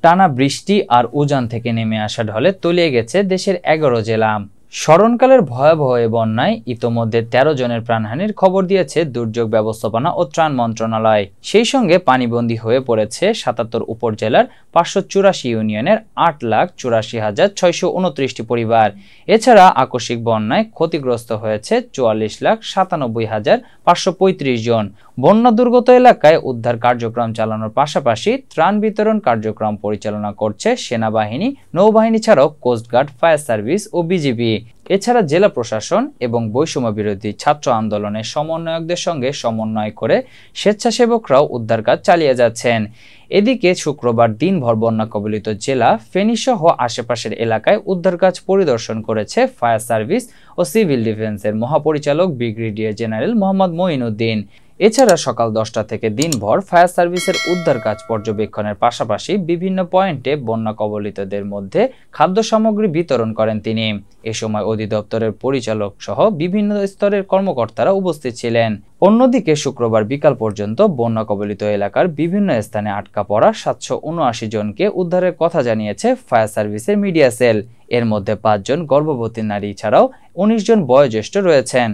টানা বৃষ্টি আর উজান থেকে নেমে আসা ঢলে তলিয়ে গেছে দেশের 11 জেলা। স্মরণকালের ভয়াবহ এ বন্যায় ইতোমধ্যে 13 জনের প্রাণহানির খবর দিয়েছে দুর্যোগ ব্যবস্থাপনা ও ত্রাণ মন্ত্রণালয়। সেই সঙ্গে পানিবন্দী হয়ে পড়েছে 77 উপজেলার 584 ইউনিয়নের 8,84,629টি পরিবার। এছাড়া আকস্মিক বন্যায় ক্ষতিগ্রস্ত হয়েছে 44,97,535 জন। বন্যা দুর্গত এলাকায় উদ্ধার কার্যক্রম চালানোর পাশাপাশি ত্রাণ বিতরণ কার্যক্রম পরিচালনা করছে সেনাবাহিনী, নৌবাহিনী ছাড়াও কোস্টগার্ড, ফায়ার সার্ভিস ও বিজিবি। এছাড়া জেলা প্রশাসন এবং বৈষম্য বিরোধী ছাত্র আন্দোলনের সমন্বয়কদের সঙ্গে সমন্বয় করে স্বেচ্ছাসেবকরাও উদ্ধার কাজ চালিয়ে যাচ্ছেন। এদিকে শুক্রবার দিনভর বন্যা কবলিত জেলা ফেনী সহ আশেপাশের এলাকায় উদ্ধার কাজ পরিদর্শন করেছে ফায়ার সার্ভিস ও সিভিল ডিফেন্সের মহাপরিচালক ব্রিগেডিয়ার জেনারেল মোহাম্মদ মঈনুদ্দিন। এছাড়া সকাল 10টা থেকে দিনভর ফায়ার সার্ভিসের উদ্ধার কাজ পর্যবেক্ষণের পাশাপাশি বিভিন্ন পয়েন্টে বন্যা কবলিতদের মধ্যে খাদ্য সামগ্রী বিতরণ করেন তিনি। এ সময় অধিদপ্তরের পরিচালক সহ বিভিন্ন স্তরের কর্মকর্তারা উপস্থিত ছিলেন। অন্যদিকে শুক্রবার বিকাল পর্যন্ত বন্যা কবলিত এলাকার বিভিন্ন স্থানে আটকা পড়া 779 জনকে উদ্ধারের কথা জানিয়েছে ফায়ার সার্ভিসের মিডিয়া সেল। এর মধ্যে 5 জন গর্ভবতী নারী ছাড়াও 19 জন বয়োজ্যেষ্ঠ রয়েছেন।